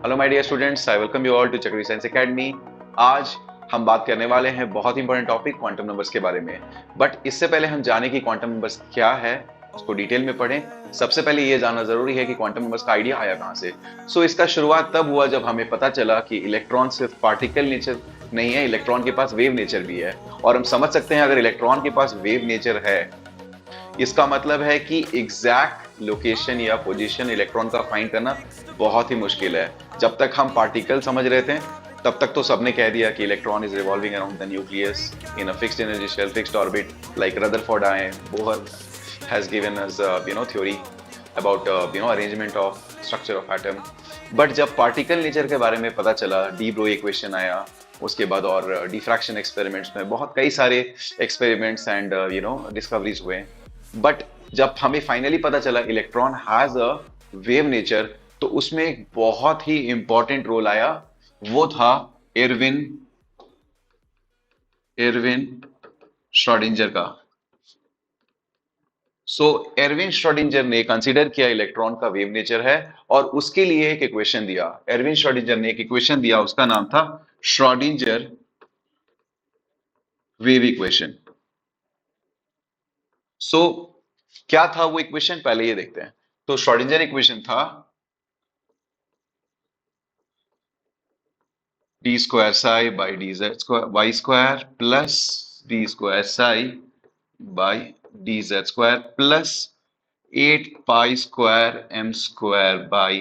Hello my dear students, I welcome you all to Chakri science academy. आज हम बात करने वाले हैं बहुत ही इंपॉर्टेंट टॉपिक क्वांटम नंबर्स के बारे में। बट इससे पहले हम जाने कि क्वांटम नंबर्स क्या है, उसको डिटेल में पढ़ें। सबसे पहले ये जानना जरूरी है कि क्वांटम नंबर्स का आइडिया आया कहाँ से। इसका शुरुआत तब हुआ जब हमें पता चला कि इलेक्ट्रॉन सिर्फ पार्टिकल नेचर नहीं है, इलेक्ट्रॉन के पास वेव नेचर भी है। और हम समझ सकते हैं, अगर इलेक्ट्रॉन के पास वेव नेचर है, इसका मतलब है कि एग्जैक्ट लोकेशन या पोजीशन इलेक्ट्रॉन का फाइंड करना बहुत ही मुश्किल है। जब तक हम पार्टिकल समझ रहे थे, तब तक तो सबने कह दिया कि electron is revolving around the nucleus in a fixed energy shell, fixed orbit, like Rutherford आए Bohr has given us theory about arrangement of structure of atom. But जब पार्टिकल नेचर के बारे में पता चला, डी ब्रोई इक्वेशन आया, उसके बाद और डिफ्रैक्शन एक्सपेरिमेंट्स में बहुत कई सारे एक्सपेरिमेंट्स एंड डिस्कवरीज हुए। बट जब हमें फाइनली पता चला electron has a wave nature, तो उसमें एक बहुत ही इंपॉर्टेंट रोल आया। वो था एरविन एरविन श्रोडिंजर का। एरविन श्रोडिंजर ने कंसीडर किया इलेक्ट्रॉन का वेव नेचर है, और उसके लिए एक इक्वेशन दिया। एरविन श्रोडिंजर ने एक इक्वेशन दिया, उसका नाम था श्रोडिंजर वेव इक्वेशन। सो क्या था वो इक्वेशन, पहले ये देखते हैं। तो श्रोडिंजर इक्वेशन था d square psi by d z square y square plus d square psi by d z square plus 8 pi square m square by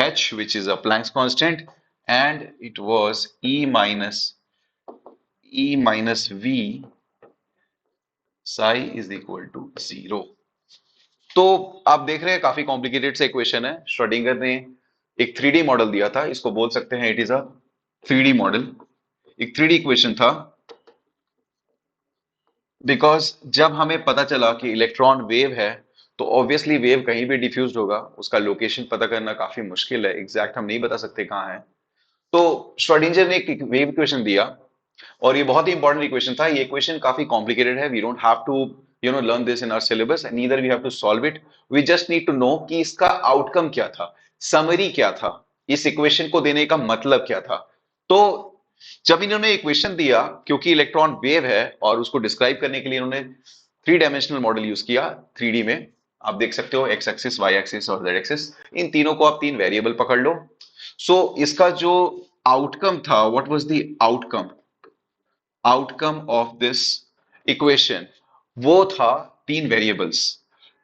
h, which is a Planck's constant, and it was e minus v psi is equal to 0। तो आप देख रहे हैं काफी complicated सा equation है। Schrodinger ने एक 3D मॉडल दिया था, इसको बोल सकते हैं it is a 3D model, एक 3D इक्वेशन था। बिकॉज जब हमें पता चला कि इलेक्ट्रॉन वेव है, तो ऑब्वियसली वेव कहीं भी डिफ्यूज्ड होगा, उसका लोकेशन पता करना काफी मुश्किल है, एग्जैक्ट हम नहीं बता सकते कहाँ है। तो श्रोडिंजर ने एक वेव इक्वेशन दिया, और ये बहुत ही इंपॉर्टेंट इक्वेशन था। ये इक्वेशन काफी कॉम्प्लिकेटेड है, we don't have to learn this in our syllabus, and neither we have to solve it. We just need to know कि इसका आउटकम क्या था, समरी क्या था, इस इक्वेशन को देने का मतलब क्या था। तो जब इन्होंने इक्वेशन दिया, क्योंकि इलेक्ट्रॉन वेव है और उसको डिस्क्राइब करने के लिए इन्होंने 3 डायमेंशनल मॉडल यूज किया 3D में। आप देख सकते हो एक्स एक्सिस, वाई एक्सिस और जेड एक्सिस, इन तीनों को आप 3 वेरिएबल पकड़ लो। इसका जो आउटकम था, what was the outcome of this equation, वो था 3 variables.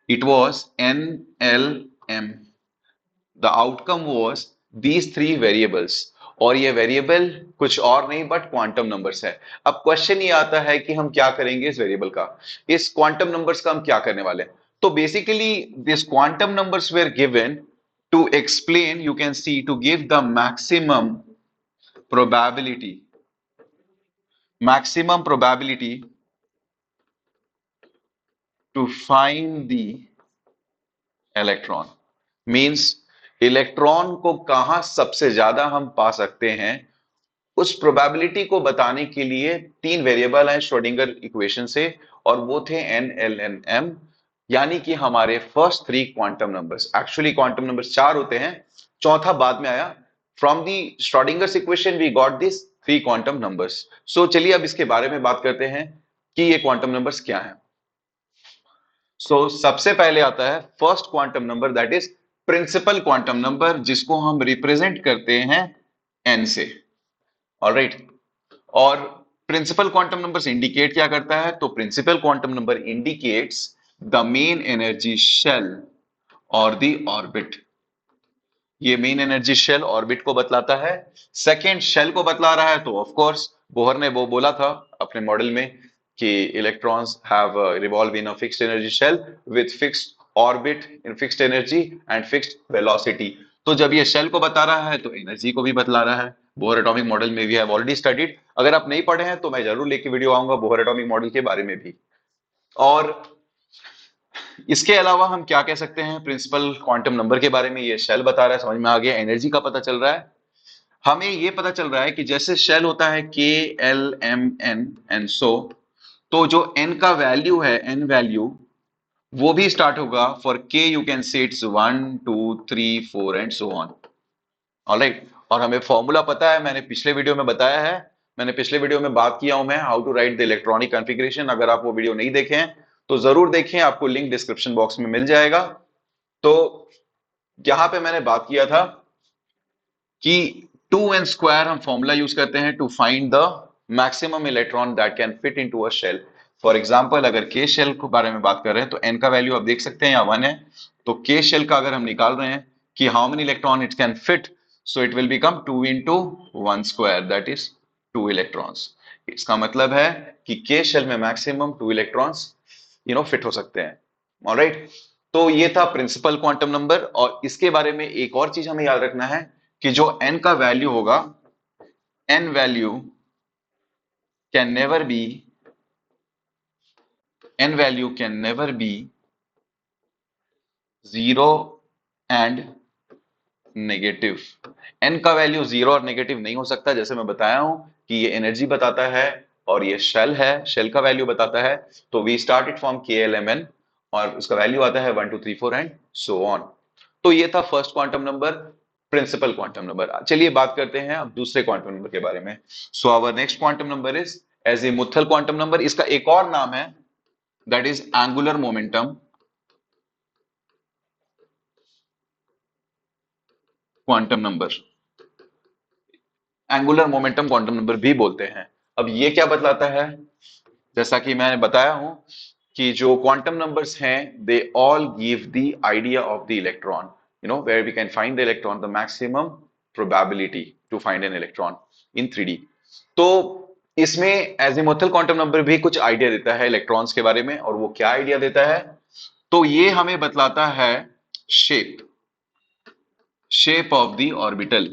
It was N L M. The outcome was these 3 variables, और ये वेरिएबल कुछ और नहीं बट क्वांटम नंबर्स है। अब क्वेश्चन ये आता है कि हम क्या करेंगे इस वेरिएबल का, इस क्वांटम नंबर्स का हम क्या करने वाले हैं। तो basically this quantum numbers were given to explain, you can see, to give the probability maximum probability to find the electron. Means electron को कहां सबसे ज्यादा हम पा सकते हैं, उस प्रोबेबिलिटी को बताने के लिए 3 वेरिएबल हैं श्रोडिंगर इक्वेशन से, और वो थे एन एल एन एम, यानी कि हमारे first 3 quantum numbers. Actually quantum numbers 4 होते हैं, चौथा बाद में आया। From the Schrodinger's equation we got this 3 quantum numbers. चलिए अब इसके बारे में बात करते हैं कि ये क्वांटम नंबर्स क्या हैं। सबसे पहले आता है first quantum number, that is principal quantum number, जिसको हम रिप्रेजेंट करते हैं एन से। ऑलराइट। और प्रिंसिपल क्वांटम नंबर्स इंडिकेट क्या करता है, तो principal quantum number indicates the main energy shell और द ऑर्बिट। ये मेन एनर्जी शेल ऑर्बिट को बतलाता है। सेकेंड शेल को बतला रहा है, तो ऑफ कोर्स बोहर ने वो बोला था अपने मॉडल में कि electrons have revolve in a fixed energy shell with fixed orbit in fixed energy and fixed velocity. तो जब ये शेल को बता रहा है, तो एनर्जी को भी बतला रहा है। बोहर एटॉमिक मॉडल में वी हैव ऑलरेडी स्टडीड। अगर आप नहीं पढ़े हैं तो मैं जरूर लेके वीडियो आऊंगा बोहर एटॉमिक मॉडल के बारे में भी। और इसके अलावा हम क्या कह सकते हैं प्रिंसिपल क्वांटम नंबर के बारे में, ये शेल बता रहा है, समझ में आ गया। एनर्जी का पता चल रहा है, हमें ये पता चल रहा है कि जैसे शेल होता है के L M N and so, तो जो एन का वैल्यू है, एन वैल्यू, वो भी स्टार्ट होगा फॉर के, you can say it's 1 2 3 4 and so on. Alright, और हमें फॉर्मूला पता है, मैंने पिछले वीडियो में बताया है, मैंने पिछले वीडियो में बात किया हूं मैं how to write the electronic configuration. अगर आप वो वीडियो नहीं देखे हैं तो जरूर देखें, आपको लिंक डिस्क्रिप्शन बॉक्स में मिल जाएगा। तो यहां पे मैंने बात किया था कि 2n² हम फॉर्मूला यूज करते हैं to find the maximum electron that can fit into a shell. For example, अगर के शेल के बारे में बात कर रहे हैं तो n का वैल्यू आप देख सकते हैं यहाँ 1 है। तो के शेल का अगर हम निकाल रहे हैं कि how many electron it can fit, so it will become 2 into 1² that is 2 electrons. इसका मतलब है कि के शेल में मैक्सिमम 2 इलेक्ट्रॉन्स फिट हो सकते हैं। ऑलराइट, तो ये था प्रिंसिपल क्वांटम नंबर। और इसके बारे में एक और चीज हमें याद रखना है कि जो n का वैल्यू होगा, n value can never be n value can never be zero and negative. n का वैल्यू जीरो और नेगेटिव नहीं हो सकता, जैसे मैं बताया हूं कि ये एनर्जी बताता है और ये शेल है, शेल का वैल्यू बताता है। तो we start it from KLMN और उसका वैल्यू आता है 1 2 3 4 एंड सो ऑन। तो ये था first quantum number, principal quantum number. चलिए बात करते हैं अब दूसरे क्वांटम नंबर के बारे में। So our next quantum number is azimuthal quantum number. इसका एक और नाम है that is angular momentum quantum number. Angular momentum quantum number भी बोलते हैं। अब ये क्या बतलाता है, जैसा कि मैंने बताया हूं कि जो क्वांटम नंबर्स हैं they all give the idea of the electron, where we can find the electron, the maximum probability to find an electron in 3D। तो इसमें एजीमुथल क्वांटम नंबर भी कुछ आइडिया देता है इलेक्ट्रॉन्स के बारे में। और वो क्या आइडिया देता है, तो ये हमें बतलाता है shape shape of the orbital.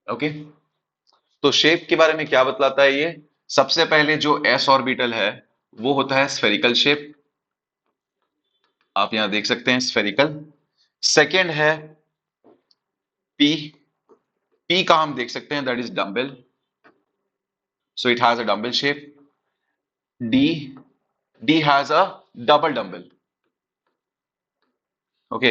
Okay, तो शेप के बारे में क्या बतलाता है ये, सबसे पहले जो एस ऑर्बिटल है वो होता है स्फेरिकल शेप, आप यहां देख सकते हैं स्फेरिकल। सेकेंड है पी, पी का हम देख सकते हैं that is dumbbell, so it has a dumbbell shape. D, D has a double dumbbell. Okay,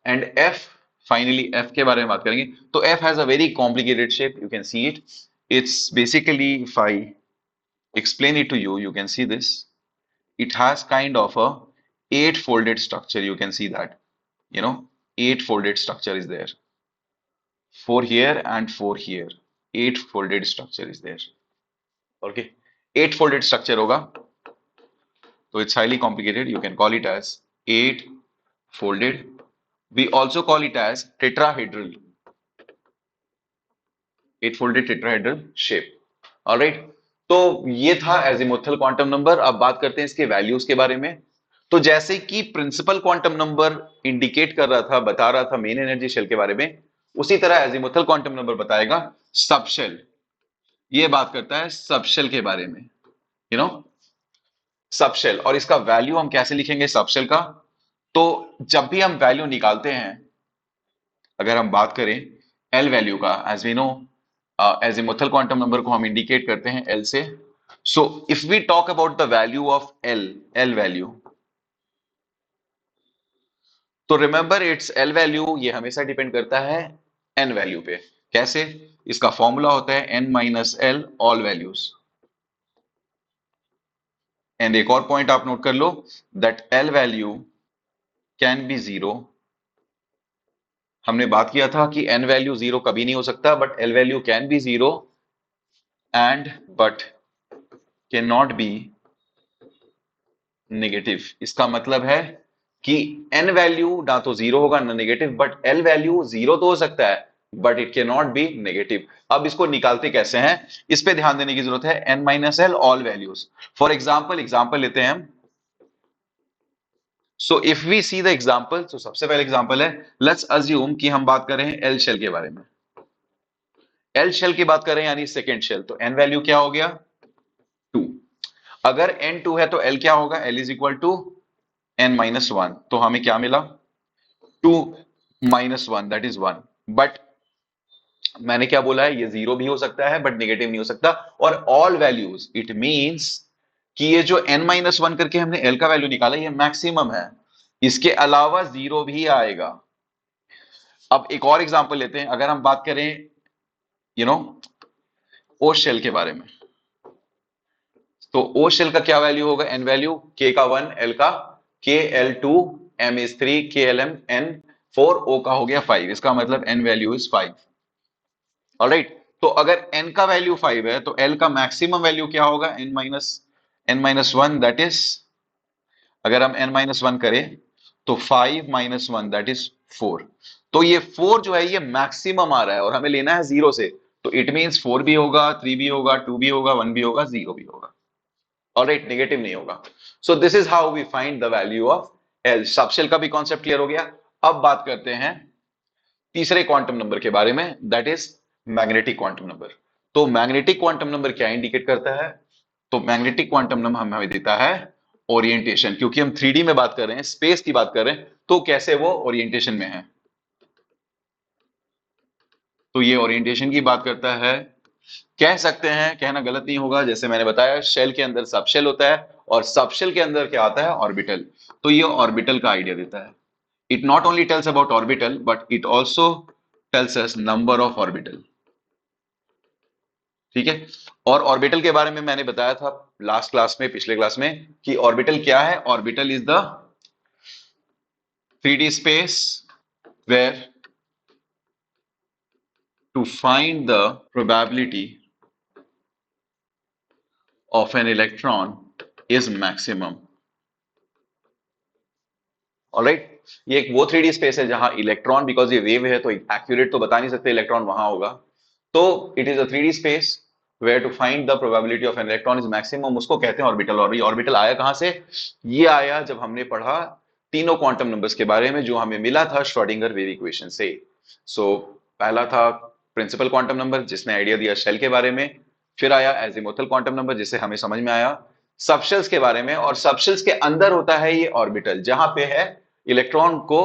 and F, finally F के बारे में बात करेंगे। तो F has a very complicated shape, you can see it. It's basically, if I explain it to you, you can see this. It has kind of a 8-folded structure. You can see that, you know, 8-folded structure is there. 4 here and 4 here. 8-folded structure is there. Okay, 8-folded structure होगा, so it's highly complicated. You can call it as 8-folded. We also call it as tetrahedral. 8-folded tetrahedral shape. All right. तो ये था azimuthal quantum number. अब बात करते हैं इसके values के बारे में। तो जैसे कि प्रिंसिपल क्वांटम नंबर इंडिकेट कर रहा था, बता रहा था मेन एनर्जी शेल के बारे में, उसी तरह एजीमुथल क्वांटम नंबर बताएगा सबशेल। ये बात करता है सबशेल के बारे में, यू नो सबशेल। और इसका वैल्यू हम कैसे लिखेंगे सबशेल का, तो जब भी हम वैल्यू निकालते हैं, अगर हम बात करें एल वैल्यू का, as we know azimuthal quantum number को हम इंडिकेट करते हैं एल से। So if we talk about the value of L, L value, तो रिमेंबर इट्स एल वैल्यू ये हमेशा डिपेंड करता है एन वैल्यू पे। कैसे, इसका फॉर्मूला होता है N minus L all values. And एक और पॉइंट आप नोट कर लो that L value can be zero. हमने बात किया था कि एन वैल्यू जीरो कभी नहीं हो सकता, but L value can be zero and but can not be negative. इसका मतलब है कि एन वैल्यू ना तो जीरो होगा ना negative, but L value zero तो हो सकता है but it can not be negative. अब इसको निकालते कैसे हैं, इस पे ध्यान देने की जरूरत है। N minus L all values. For example, example लेते हैं हम। So if we see the example, तो सबसे पहले एग्जाम्पल है, लेट्स अज्यूम कि हम बात कर रहे हैं एल शेल के बारे में। एल शेल की बात कर रहे हैं यानी सेकेंड शेल, तो एन वैल्यू क्या हो गया 2। अगर एन 2 है तो एल क्या होगा, L is equal to N minus 1। तो हमें क्या मिला 2 माइनस 1 दैट इज 1। बट मैंने क्या बोला है, ये जीरो भी हो सकता है बट नेगेटिव नहीं हो सकता। और ऑल वैल्यूज इट मींस कि ये जो n माइनस 1 करके हमने l का वैल्यू निकाला ये मैक्सिमम है, इसके अलावा जीरो भी आएगा। अब एक और एग्जांपल लेते हैं, अगर हम बात करें यू नो ओ शेल के बारे में, तो ओ शेल का क्या वैल्यू होगा, एन वैल्यू, के का 1, एल का, के एल 2, एम इज 3, के एल एम एन 4, ओ का हो गया 5, इसका मतलब एन वैल्यू इज 5। ऑलराइट, तो अगर n का वैल्यू 5 है तो l का मैक्सिमम वैल्यू क्या होगा, n-1, दैट इज, अगर हम n-1 करें तो 5-1 दैट इज 4। तो ये 4 जो है ये मैक्सिमम आ रहा है और हमें लेना है 0 से, तो इट मींस 4 भी होगा, 3 भी होगा, 2 भी होगा, 1 भी होगा, 0 भी होगा। ऑलराइट, नेगेटिव नहीं होगा। So this is how we find the value of L. Subshell का भी कॉन्सेप्ट क्लियर हो गया। अब बात करते हैं तीसरे क्वांटम नंबर के बारे में, that is magnetic quantum number. तो मैग्नेटिक क्वांटम नंबर क्या इंडिकेट करता है, तो मैग्नेटिक क्वांटम नंबर हमें देता है ओरिएंटेशन, क्योंकि हम 3D में बात कर रहे हैं, स्पेस की बात कर रहे हैं, तो कैसे वो ओरिएंटेशन में है। तो ये ओरिएंटेशन की बात करता है। कह सकते हैं, कहना गलत नहीं होगा, जैसे मैंने बताया शेल के अंदर सबशेल होता है और सबशेल के अंदर क्या आता है, ऑर्बिटल। तो ये ऑर्बिटल का आइडिया देता है। It not only tells about orbital but it also tells us number of orbital. ठीक है, और ऑर्बिटल के बारे में मैंने बताया था लास्ट क्लास में, पिछले क्लास में, कि ऑर्बिटल क्या है। Orbital is the 3D space where to find the probability of an electron is maximum. Alright, ये एक वो 3D स्पेस है जहां इलेक्ट्रॉन, बिकॉज ये वेव है तो एक्यूरेट तो बता नहीं सकते इलेक्ट्रॉन वहां होगा, तो it is a 3D space where to find the probability of an electron is maximum, उसको कहते हैं ऑर्बिटल। और ये ऑर्बिटल आया कहां से, ये आया जब हमने पढ़ा तीनों क्वांटम नंबर्स के बारे में जो हमें मिला था श्रोडिंगर वेव इक्वेशन से। सो पहला था प्रिंसिपल क्वांटम नंबर जिसने आइडिया दिया शेल के बारे में, फिर आया एजीमुथल क्वांटम नंबर जिससे हमें समझ में आया सबशेल्स के बारे में, और सबशेल्स के अंदर होता है ये ऑर्बिटल जहां पे है इलेक्ट्रॉन को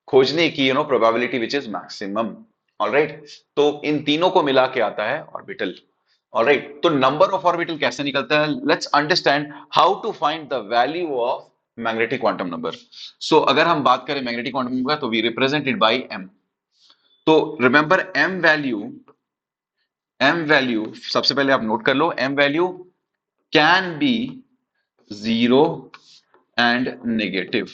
खोजने की probability which is maximum. Alright, तो इन तीनों को मिला के आता है ऑर्बिटल। ऑलराइट, तो नंबर ऑफ ऑर्बिटल कैसे निकलता है, let's understand how to find the value of magnetic quantum number. So अगर हम बात करें मैग्नेटिक क्वांटम नंबर तो we represent it by M. तो रिमेंबर एम वैल्यू सबसे पहले आप नोट कर लो, M value can be 0 and negative.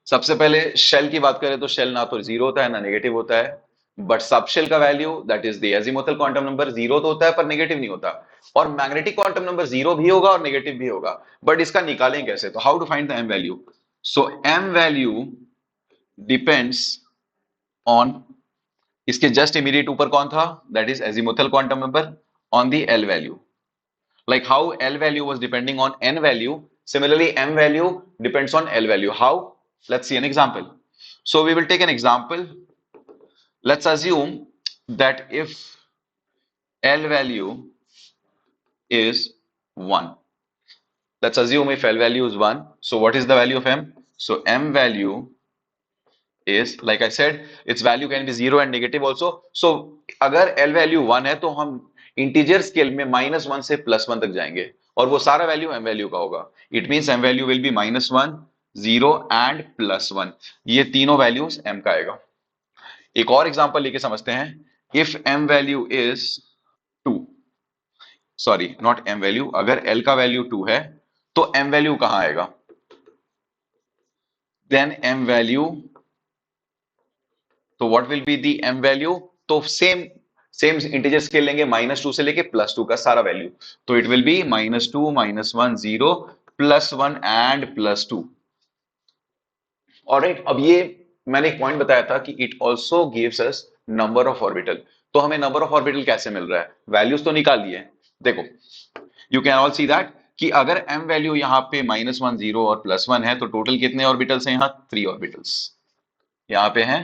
सबसे पहले शेल की बात करें तो शेल ना तो 0 होता है ना नेगेटिव होता है, बट सब शेल का value that is the azimuthal quantum number 0 तो होता है पर नेगेटिव नहीं होता, और मैग्नेटिक क्वांटम नंबर 0 भी होगा और नेगेटिव भी होगा। बट इसका निकालें कैसे, तो how to find the M value. So M value depends on, इसके जस्ट इमीडिएट ऊपर कौन था, that is azimuthal quantum number, on the L value. Like how L value was depending on N value, similarly M value depends on L value. How? Let's see an example. So we will take an example. Let's assume that if L value is 1. Let's assume if L value is 1. So what is the value of M? So M value is, like I said, its value can be 0 and negative also. So अगर L value 1 है तो हम integer scale में -1 से +1 तक जाएंगे और वो सारा वैल्यू M वैल्यू का होगा। It means M value will be -1, 0 and +1, ये तीनों वैल्यूज M का आएगा। एक और एग्जांपल लेके समझते हैं। If M value is 2, sorry not M value, अगर L का वैल्यू 2 है तो M वैल्यू कहां आएगा, देन M वैल्यू, तो what will be the M value, तो सेम सेम इंटीजर स्केल लेंगे -2 से लेके +2 का सारा वैल्यू, तो it will be -2, -1, 0, +1 and +2। Alright, अब ये मैंने एक पॉइंट बताया था कि it also gives us number of orbital. तो हमें नंबर ऑफ ऑर्बिटल कैसे मिल रहा है, वैल्यूज तो निकाल लिए, देखो you can all see that कि अगर m वैल्यू यहाँ पे -1, 0 और +1 है तो टोटल कितने ऑर्बिटल्स हैं, यहाँ 3 ऑर्बिटल्स, यहाँ पे हैं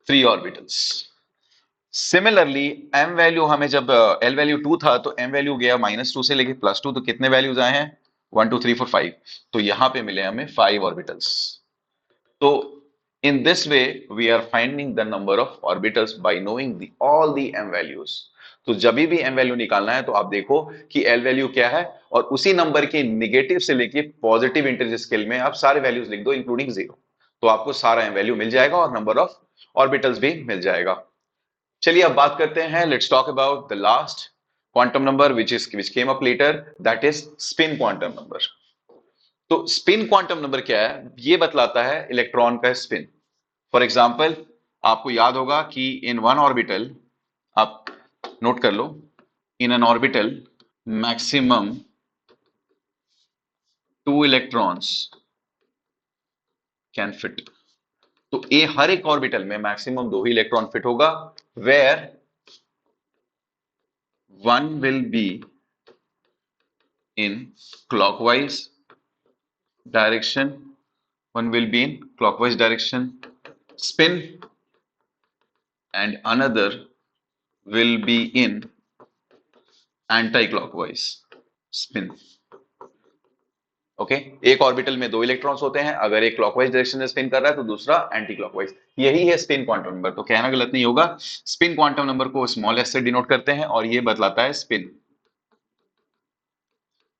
3 ऑर्बिटल्स। सिमिलरली m वैल्यू हमें जब l वैल्यू 2 था तो m वैल्यू गया -2 से लेके +2, तो कितने वैल्यूज आए हैं, 1 2 3 4 5, तो यहां पे मिले हमें 5 ऑर्बिटल्स। तो in this way we are finding the number of orbitals by knowing the all the m values. तो जब भी m वैल्यू निकालना है तो आप देखो कि l वैल्यू क्या है और उसी नंबर के नेगेटिव से लेके पॉजिटिव इंटीजर स्केल में आप सारे वैल्यूज लिख दो इंक्लूडिंग 0, तो आपको सारा m वैल्यू मिल जाएगा और नंबर ऑफ ऑर्बिटल्स भी मिल जाएगा। चलिए अब बात करते हैं, let's talk about the last quantum number which came up later, that is spin quantum number. तो स्पिन क्वांटम नंबर क्या है, ये बतलाता है इलेक्ट्रॉन का स्पिन। फॉर एग्जाम्पल, आपको याद होगा कि इन वन ऑर्बिटल, आप नोट कर लो, in an orbital maximum 2 electrons can fit. तो ए हर एक ऑर्बिटल में मैक्सिमम 2 ही इलेक्ट्रॉन फिट होगा, where one will be in clockwise direction, one will be in clockwise direction spin and another will be in anti-clockwise spin. Okay एक orbital में 2 electrons होते हैं, अगर एक क्लॉकवाइज डायरेक्शन में स्पिन कर रहा है तो दूसरा एंटी क्लॉकवाइज। यही है स्पिन क्वांटम नंबर। तो कहना गलत नहीं होगा, स्पिन क्वांटम नंबर को स्मॉल एस से डिनोट करते हैं और ये बतलाता है स्पिन।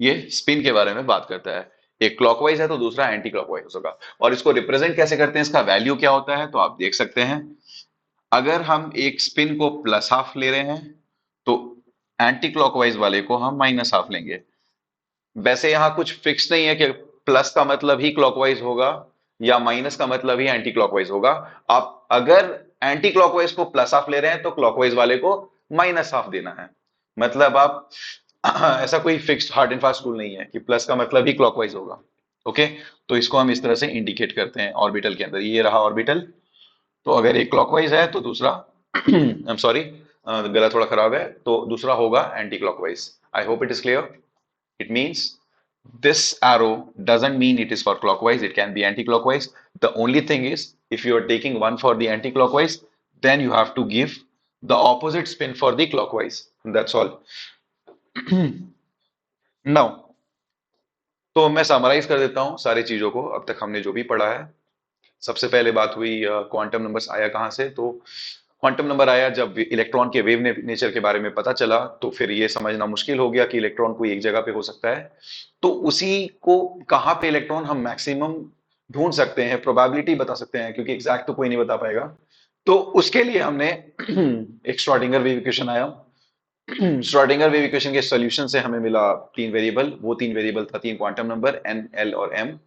ये स्पिन के बारे में बात करता है, एक क्लॉकवाइज है तो दूसरा एंटी क्लॉकवाइज होगा। और इसको रिप्रेजेंट कैसे करते हैं, इसका वैल्यू क्या होता है, तो आप देख सकते हैं, अगर हम एक स्पिन को प्लस हाफ ले रहे हैं तो एंटी क्लॉकवाइज वाले को हम माइनस हाफ लेंगे। वैसे यहां कुछ फिक्स नहीं है कि प्लस का मतलब ही क्लॉकवाइज होगा या माइनस का मतलब ही एंटी क्लॉकवाइज होगा। आप अगर एंटी क्लॉकवाइज को प्लस हाफ ले रहे हैं तो क्लॉकवाइज वाले को माइनस हाफ देना है। मतलब आप ऐसा कोई fixed hard and fast rule नहीं है कि प्लस का मतलब ही क्लॉकवाइज होगा। ओके, तो इसको हम इस तरह से इंडिकेट करते हैं ऑर्बिटल के अंदर। ये रहा ऑर्बिटल, तो अगर एक क्लॉकवाइज है तो दूसरा आई एम सॉरी, गला थोड़ा खराब है, तो दूसरा होगा anti clockwise. I hope it is clear. It means this arrow doesn't mean it is for clockwise, it can be anti-clockwise. The only thing is, if you are taking one for the anti-clockwise, then you have to give the opposite spin for the clockwise. That's all. Now, तो मैं summarise कर देता हूं सारी चीजों को अब तक हमने जो भी पढ़ा है। सबसे पहले बात हुई क्वांटम नंबर्स आया कहां से, तो क्वांटम नंबर आया जब इलेक्ट्रॉन के वेव नेचर के बारे में पता चला, तो फिर ये समझना मुश्किल हो गया कि इलेक्ट्रॉन कोई एक जगह पे हो सकता है, तो उसी को कहां पे इलेक्ट्रॉन हम मैक्सिमम ढूंढ सकते हैं, प्रोबेबिलिटी बता सकते हैं, क्योंकि एग्जैक्ट तो कोई नहीं बता पाएगा। तो उसके लिए हमने एक श्रोडिंगर वेव इक्वेशन आया। श्रोडिंगर वेव इक्वेशन के सॉल्यूशन से हमें मिला 3 वेरिएबल, वो 3 वेरिएबल था 3 क्वांटम नंबर एन, एल और एम।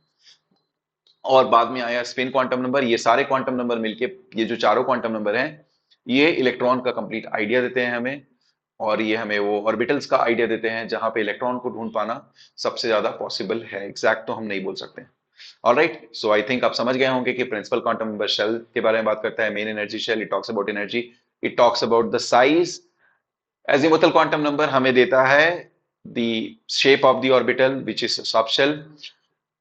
और बाद में आया स्पिन क्वांटम नंबर। ये सारे क्वांटम नंबर मिलके, ये जो चारों क्वांटम नंबर हैं, ये इलेक्ट्रॉन का कंप्लीट आइडिया देते हैं हमें, और ये हमें वो ऑर्बिटल्स का आइडिया देते हैं जहां पे इलेक्ट्रॉन को ढूंढ पाना सबसे ज्यादा पॉसिबल है। एग्जैक्ट तो हम नहीं बोल सकते। ऑलराइट, सो आई थिंक आप समझ गए होंगे कि प्रिंसिपल क्वांटम नंबर शेल के बारे में बात करता है, main energy shell, it talks about energy, it talks about the size. Azimuthal quantum number हमें देता है the shape of the orbital which is subshell.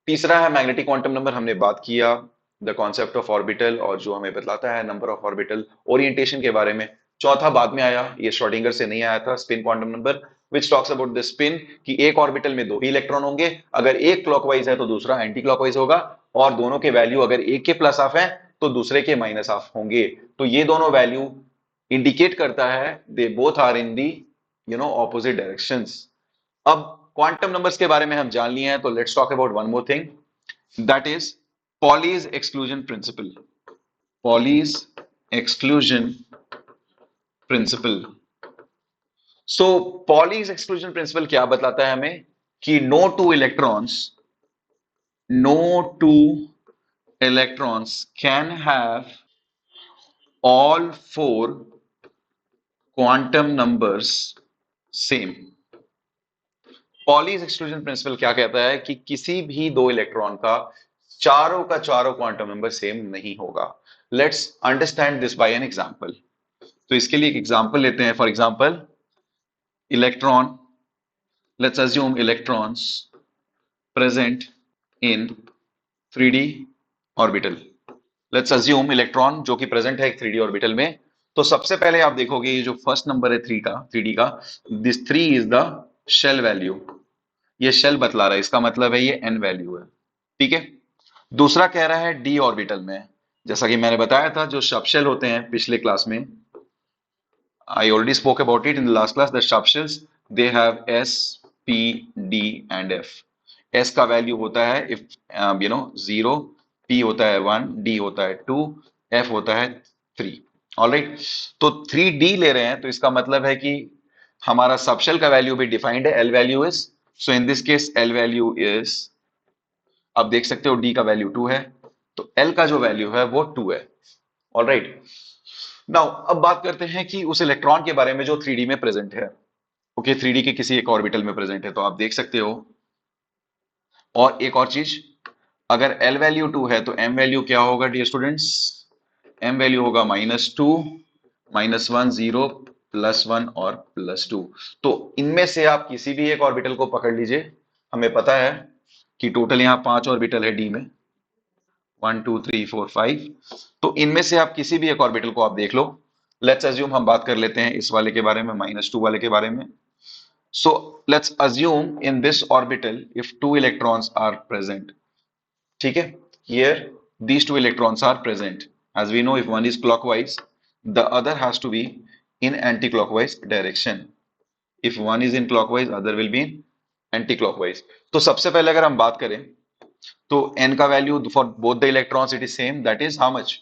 तीसरा है मैग्नेटिक क्वांटम नंबर, हमने बात किया द कॉन्सेप्ट ऑफ ऑर्बिटल और जो हमें बतलाता है नंबर ऑफ ऑर्बिटल ओरिएंटेशन के बारे में। चौथा बाद में आया, ये श्रोडिंगर से नहीं आया था, spin quantum number which talks about the spin, कि एक ऑर्बिटल में 2 ही इलेक्ट्रॉन होंगे, अगर एक क्लॉकवाइज है तो दूसरा एंटी क्लॉकवाइज होगा, और दोनों के वैल्यू अगर एक के प्लस हाफ है तो दूसरे के माइनस हाफ होंगे। तो ये दोनों वैल्यू इंडिकेट करता है they both are in the opposite directions. अब क्वांटम नंबर्स के बारे में हम जान लिए हैं, तो let's talk about one more thing, that is Pauli's exclusion principle. Pauli's exclusion principle. So Pauli's exclusion principle क्या बतलाता है हमें, कि no two electrons can have all 4 quantum numbers same. Pauli's exclusion principle क्या कहता है कि किसी भी 2 इलेक्ट्रॉन का चारों क्वांटम नंबर सेम नहीं होगा। Let's understand this by an example. तो इसके लिए एक एग्जांपल लेते हैं। For example, electron, let's assume electrons present in 3D orbital. Let's assume electron जो कि प्रेजेंट है एक 3D ऑर्बिटल में। तो सबसे पहले आप देखोगे ये जो फर्स्ट नंबर है 3D का, this 3 is the shell value. ये शेल बतला रहा है, इसका मतलब है ये n वैल्यू है। ठीक है, दूसरा कह रहा है d ऑर्बिटल में, जैसा कि मैंने बताया था जो सब शेल होते हैं पिछले क्लास में, I already spoke about it in the last class, the sub shells they have s, p, d and f। s का वैल्यू होता है इफ 0, p होता है 1, d होता है 2, f होता है 3। ऑलराइट, तो 3d ले रहे हैं, तो इसका मतलब है कि हमारा सबशेल का वैल्यू भी डिफाइंड है, L value is, so in this case L value is, आप देख सकते हो डी का वैल्यू 2 है, तो एल का जो वैल्यू है वो 2 है। ऑलराइट, नाउ अब बात करते हैं कि उस इलेक्ट्रॉन के बारे में जो 3d में प्रेजेंट है। ओके, 3d के किसी एक ऑर्बिटल में प्रेजेंट है, तो आप देख सकते हो। और एक और चीज, अगर एल वैल्यू 2 है तो एम वैल्यू क्या होगा डियर स्टूडेंट्स? एम वैल्यू होगा -2, -1, 0, +1 और +2। तो इनमें से आप किसी भी एक ऑर्बिटल को पकड़ लीजिए। हमें पता है कि टोटल यहां 5 ऑर्बिटल है डी में, 1 2 3 4 5। तो इनमें से आप किसी भी एक ऑर्बिटल को आप देख लो। लेट्स अज्यूम, हम बात कर लेते हैं इस वाले के बारे में, -2 वाले के बारे में। So let's assume in this orbital if two electrons are present. ठीक है, here these two electrons are present. As we know, if one is clockwise, the other has to be in anti-clockwise direction. If one is in clockwise, other will be in anti-clockwise. तो सबसे पहले अगर हम बात करें तो n का value for both the electrons it is same, that is how much?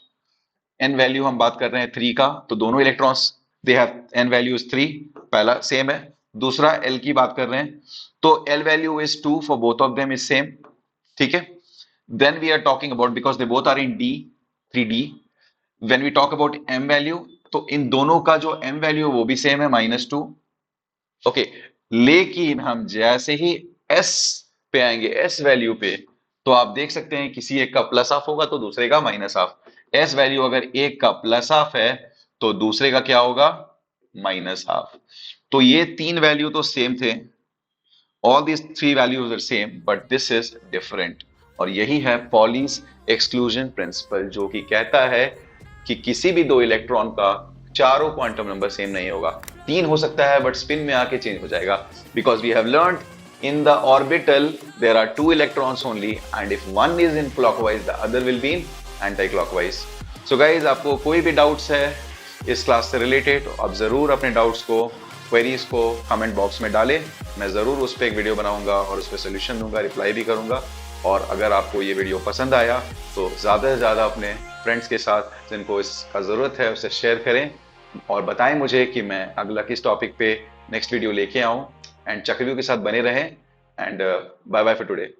n value हम बात कर रहे हैं 3 का, तो दोनों electrons they have n value is 3, पहला सेम है। दूसरा l की बात कर रहे हैं, तो l value is 2 for both of them is same. ठीक है, then we are talking about, because they both are in d, 3d, when we talk about m value, तो इन दोनों का जो m वैल्यू वो भी सेम है, -2। Okay, लेकिन हम जैसे ही s पे आएंगे, s वैल्यू पे, तो आप देख सकते हैं किसी एक का प्लस हाफ होगा तो दूसरे का माइनस हाफ। s वैल्यू अगर एक का प्लस हाफ है तो दूसरे का क्या होगा? Minus half. तो ये तीन वैल्यू तो सेम थे, all these three values are same, but this is different. और यही है पॉलीज एक्सक्लूजन प्रिंसिपल, जो कि कहता है कि किसी भी दो इलेक्ट्रॉन का चारों क्वांटम नंबर सेम नहीं होगा। तीन हो सकता है बट स्पिन में आके चेंज हो जाएगा, because we have learned in the orbital there are two electrons only, and if one is in clockwise the other will be in anti-clockwise. So guys, आपको कोई भी डाउट्स है इस क्लास से रिलेटेड, आप जरूर अपने डाउट्स को, क्वेरीज को कमेंट बॉक्स में डालें। मैं जरूर उस पर एक वीडियो बनाऊंगा और उस पर सोल्यूशन दूंगा, रिप्लाई भी करूंगा। और अगर आपको ये वीडियो पसंद आया तो ज़्यादा से ज़्यादा अपने फ्रेंड्स के साथ जिनको इसका ज़रूरत है उसे शेयर करें, और बताएं मुझे कि मैं अगला किस टॉपिक पे नेक्स्ट वीडियो लेके आऊं। एंड चक्रव्यूह के साथ बने रहें। And bye bye for today.